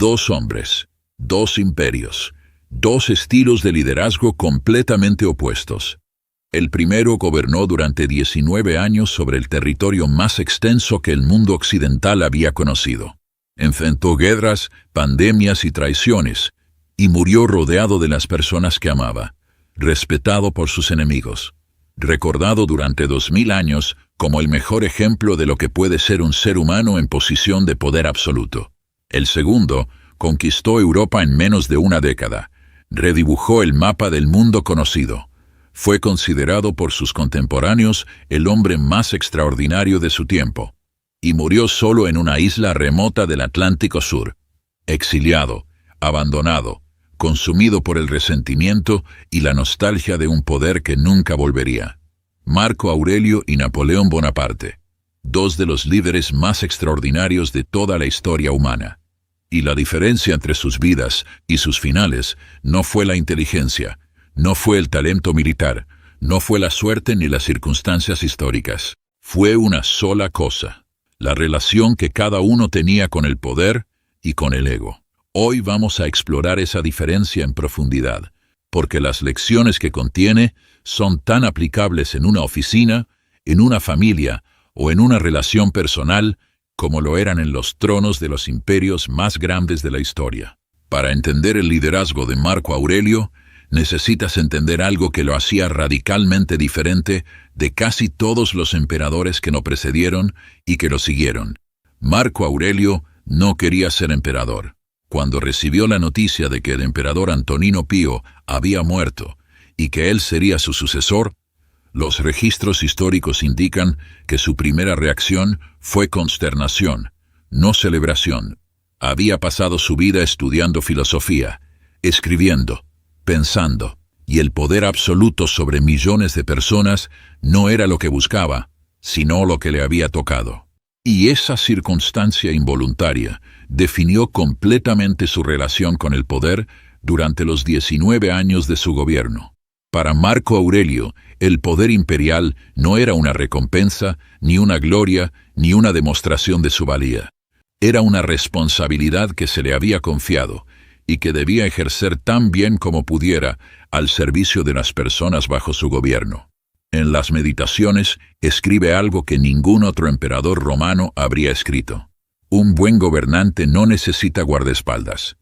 Dos hombres, dos imperios, dos estilos de liderazgo completamente opuestos. El primero gobernó durante 19 años sobre el territorio más extenso que el mundo occidental había conocido. Enfrentó guerras, pandemias y traiciones, y murió rodeado de las personas que amaba, respetado por sus enemigos, recordado durante 2000 años como el mejor ejemplo de lo que puede ser un ser humano en posición de poder absoluto. El segundo conquistó Europa en menos de una década, redibujó el mapa del mundo conocido. Fue considerado por sus contemporáneos el hombre más extraordinario de su tiempo, y murió solo en una isla remota del Atlántico Sur, exiliado, abandonado, consumido por el resentimiento y la nostalgia de un poder que nunca volvería. Marco Aurelio y Napoleón Bonaparte, dos de los líderes más extraordinarios de toda la historia humana. Y la diferencia entre sus vidas y sus finales no fue la inteligencia, no fue el talento militar, no fue la suerte ni las circunstancias históricas. Fue una sola cosa: la relación que cada uno tenía con el poder y con el ego. Hoy vamos a explorar esa diferencia en profundidad, porque las lecciones que contiene son tan aplicables en una oficina, en una familia o en una relación personal como lo eran en los tronos de los imperios más grandes de la historia. Para entender el liderazgo de Marco Aurelio, necesitas entender algo que lo hacía radicalmente diferente de casi todos los emperadores que lo precedieron y que lo siguieron. Marco Aurelio no quería ser emperador. Cuando recibió la noticia de que el emperador Antonino Pío había muerto y que él sería su sucesor, los registros históricos indican que su primera reacción fue consternación, no celebración. Había pasado su vida estudiando filosofía, escribiendo, pensando, y el poder absoluto sobre millones de personas no era lo que buscaba, sino lo que le había tocado. Y esa circunstancia involuntaria definió completamente su relación con el poder durante los 19 años de su gobierno. Para Marco Aurelio, el poder imperial no era una recompensa, ni una gloria, ni una demostración de su valía. Era una responsabilidad que se le había confiado y que debía ejercer tan bien como pudiera al servicio de las personas bajo su gobierno. En las Meditaciones escribe algo que ningún otro emperador romano habría escrito. Un buen gobernante no necesita guardaespaldas.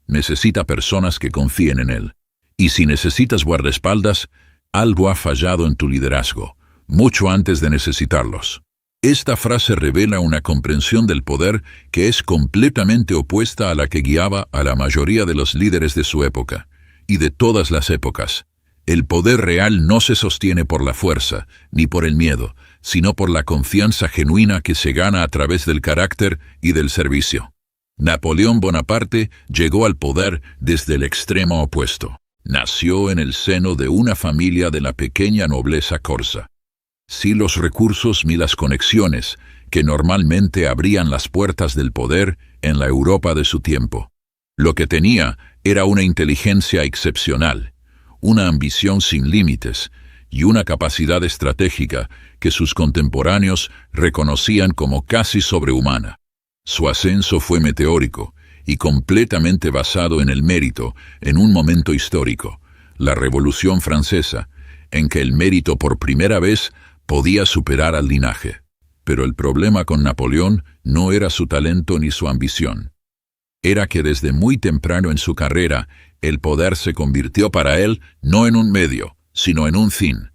Necesita personas que confíen en él. Y si necesitas guardaespaldas, algo ha fallado en tu liderazgo, mucho antes de necesitarlos. Esta frase revela una comprensión del poder que es completamente opuesta a la que guiaba a la mayoría de los líderes de su época, y de todas las épocas. El poder real no se sostiene por la fuerza, ni por el miedo, sino por la confianza genuina que se gana a través del carácter y del servicio. Napoleón Bonaparte llegó al poder desde el extremo opuesto. Nació en el seno de una familia de la pequeña nobleza corsa. Sin los recursos ni las conexiones que normalmente abrían las puertas del poder en la Europa de su tiempo. Lo que tenía era una inteligencia excepcional, una ambición sin límites y una capacidad estratégica que sus contemporáneos reconocían como casi sobrehumana. Su ascenso fue meteórico y completamente basado en el mérito en un momento histórico, la Revolución Francesa, en que el mérito por primera vez podía superar al linaje. Pero el problema con Napoleón no era su talento ni su ambición. Era que desde muy temprano en su carrera, el poder se convirtió para él no en un medio, sino en un fin.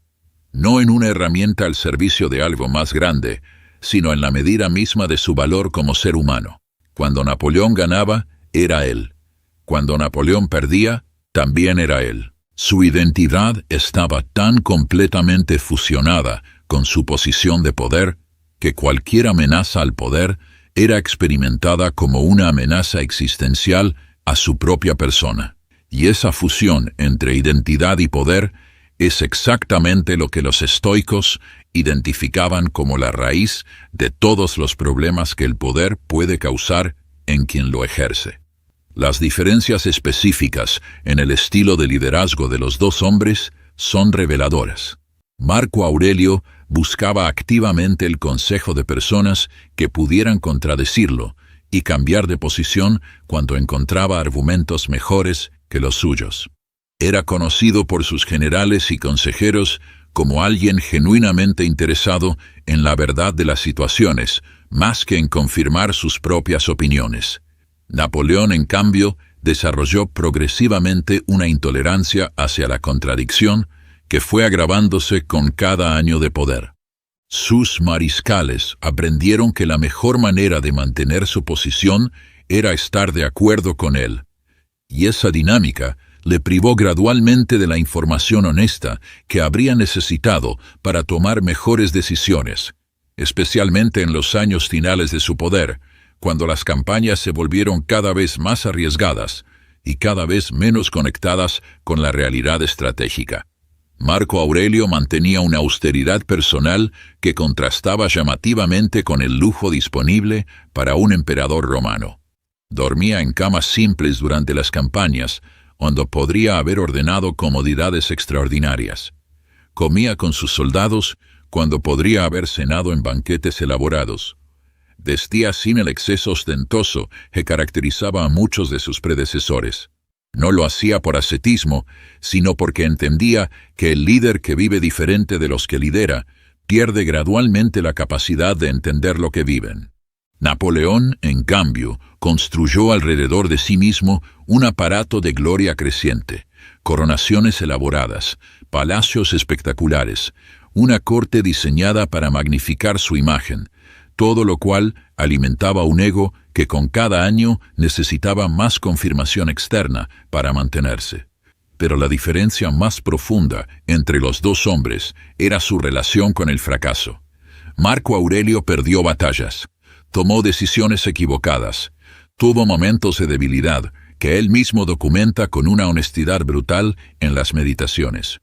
No en una herramienta al servicio de algo más grande, sino en la medida misma de su valor como ser humano. Cuando Napoleón ganaba, era él. Cuando Napoleón perdía, también era él. Su identidad estaba tan completamente fusionada con su posición de poder que cualquier amenaza al poder era experimentada como una amenaza existencial a su propia persona. Y esa fusión entre identidad y poder es exactamente lo que los estoicos identificaban como la raíz de todos los problemas que el poder puede causar en quien lo ejerce. Las diferencias específicas en el estilo de liderazgo de los dos hombres son reveladoras. Marco Aurelio buscaba activamente el consejo de personas que pudieran contradecirlo y cambiar de posición cuando encontraba argumentos mejores que los suyos. Era conocido por sus generales y consejeros como alguien genuinamente interesado en la verdad de las situaciones, más que en confirmar sus propias opiniones. Napoleón, en cambio, desarrolló progresivamente una intolerancia hacia la contradicción que fue agravándose con cada año de poder. Sus mariscales aprendieron que la mejor manera de mantener su posición era estar de acuerdo con él, y esa dinámica le privó gradualmente de la información honesta que habría necesitado para tomar mejores decisiones, especialmente en los años finales de su poder, cuando las campañas se volvieron cada vez más arriesgadas y cada vez menos conectadas con la realidad estratégica. Marco Aurelio mantenía una austeridad personal que contrastaba llamativamente con el lujo disponible para un emperador romano. Dormía en camas simples durante las campañas, cuando podría haber ordenado comodidades extraordinarias. Comía con sus soldados cuando podría haber cenado en banquetes elaborados. Vestía sin el exceso ostentoso que caracterizaba a muchos de sus predecesores. No lo hacía por ascetismo, sino porque entendía que el líder que vive diferente de los que lidera pierde gradualmente la capacidad de entender lo que viven. Napoleón, en cambio, construyó alrededor de sí mismo un aparato de gloria creciente, coronaciones elaboradas, palacios espectaculares, una corte diseñada para magnificar su imagen, todo lo cual alimentaba un ego que con cada año necesitaba más confirmación externa para mantenerse. Pero la diferencia más profunda entre los dos hombres era su relación con el fracaso. Marco Aurelio perdió batallas, tomó decisiones equivocadas, tuvo momentos de debilidad que él mismo documenta con una honestidad brutal en las Meditaciones.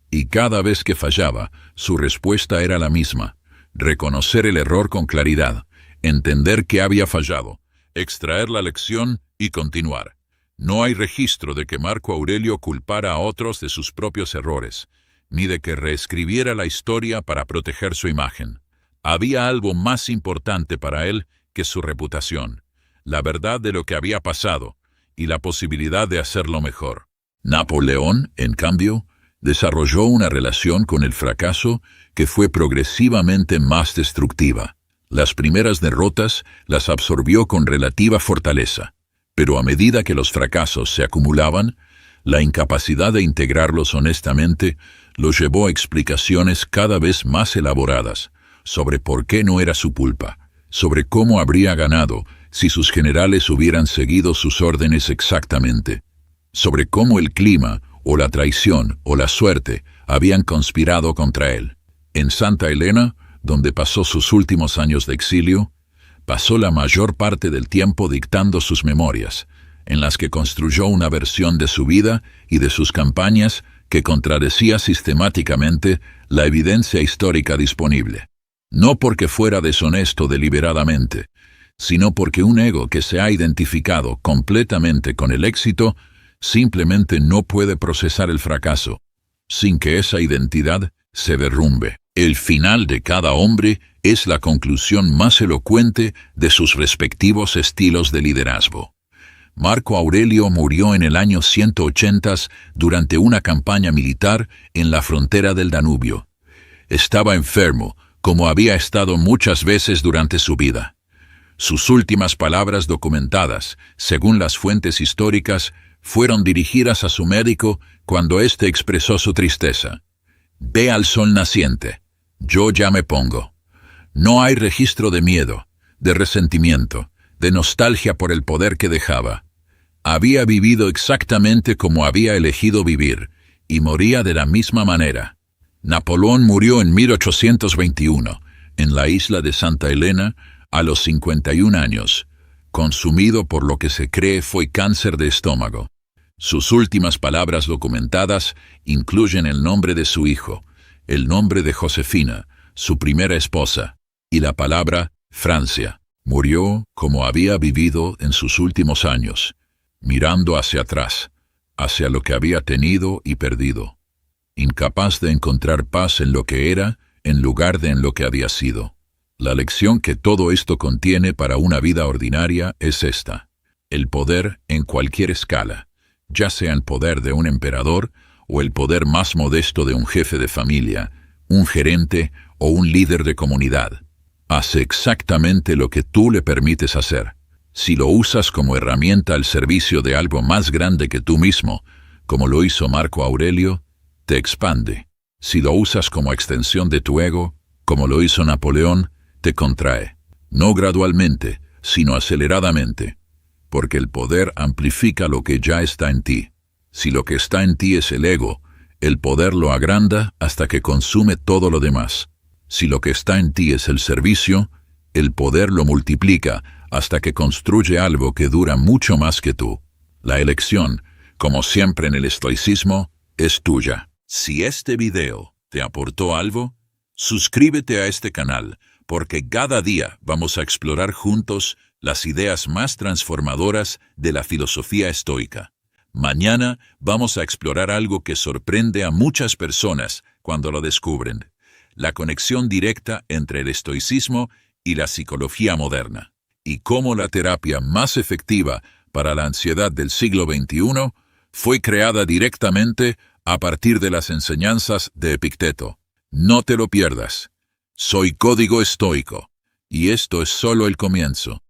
Y cada vez que fallaba, su respuesta era la misma: reconocer el error con claridad, entender que había fallado, extraer la lección y continuar. No hay registro de que Marco Aurelio culpara a otros de sus propios errores, ni de que reescribiera la historia para proteger su imagen. Había algo más importante para él que su reputación, la verdad de lo que había pasado y la posibilidad de hacerlo mejor. Napoleón, en cambio, desarrolló una relación con el fracaso que fue progresivamente más destructiva. Las primeras derrotas las absorbió con relativa fortaleza, pero a medida que los fracasos se acumulaban, la incapacidad de integrarlos honestamente los llevó a explicaciones cada vez más elaboradas sobre por qué no era su culpa, sobre cómo habría ganado si sus generales hubieran seguido sus órdenes exactamente, sobre cómo el clima, o la traición, o la suerte, habían conspirado contra él. En Santa Elena, donde pasó sus últimos años de exilio, pasó la mayor parte del tiempo dictando sus memorias, en las que construyó una versión de su vida y de sus campañas que contradecía sistemáticamente la evidencia histórica disponible. No porque fuera deshonesto deliberadamente, sino porque un ego que se ha identificado completamente con el éxito simplemente no puede procesar el fracaso, sin que esa identidad se derrumbe. El final de cada hombre es la conclusión más elocuente de sus respectivos estilos de liderazgo. Marco Aurelio murió en el año 180 durante una campaña militar en la frontera del Danubio. Estaba enfermo, como había estado muchas veces durante su vida. Sus últimas palabras documentadas, según las fuentes históricas, fueron dirigidas a su médico cuando éste expresó su tristeza. «Ve al sol naciente. Yo ya me pongo». No hay registro de miedo, de resentimiento, de nostalgia por el poder que dejaba. Había vivido exactamente como había elegido vivir, y moría de la misma manera. Napoleón murió en 1821, en la isla de Santa Elena, a los 51 años, consumido por lo que se cree fue cáncer de estómago. Sus últimas palabras documentadas incluyen el nombre de su hijo, el nombre de Josefina, su primera esposa, y la palabra Francia. Murió como había vivido en sus últimos años, mirando hacia atrás, hacia lo que había tenido y perdido, incapaz de encontrar paz en lo que era en lugar de en lo que había sido. La lección que todo esto contiene para una vida ordinaria es esta: el poder en cualquier escala, ya sea el poder de un emperador o el poder más modesto de un jefe de familia, un gerente o un líder de comunidad. Hace exactamente lo que tú le permites hacer. Si lo usas como herramienta al servicio de algo más grande que tú mismo, como lo hizo Marco Aurelio, te expande. Si lo usas como extensión de tu ego, como lo hizo Napoleón, te contrae. No gradualmente, sino aceleradamente, porque el poder amplifica lo que ya está en ti. Si lo que está en ti es el ego, el poder lo agranda hasta que consume todo lo demás. Si lo que está en ti es el servicio, el poder lo multiplica hasta que construye algo que dura mucho más que tú. La elección, como siempre en el estoicismo, es tuya. Si este video te aportó algo, suscríbete a este canal, porque cada día vamos a explorar juntos las ideas más transformadoras de la filosofía estoica. Mañana vamos a explorar algo que sorprende a muchas personas cuando lo descubren: la conexión directa entre el estoicismo y la psicología moderna, y cómo la terapia más efectiva para la ansiedad del siglo XXI fue creada directamente a partir de las enseñanzas de Epicteto. No te lo pierdas. Soy Código Estoico, y esto es solo el comienzo.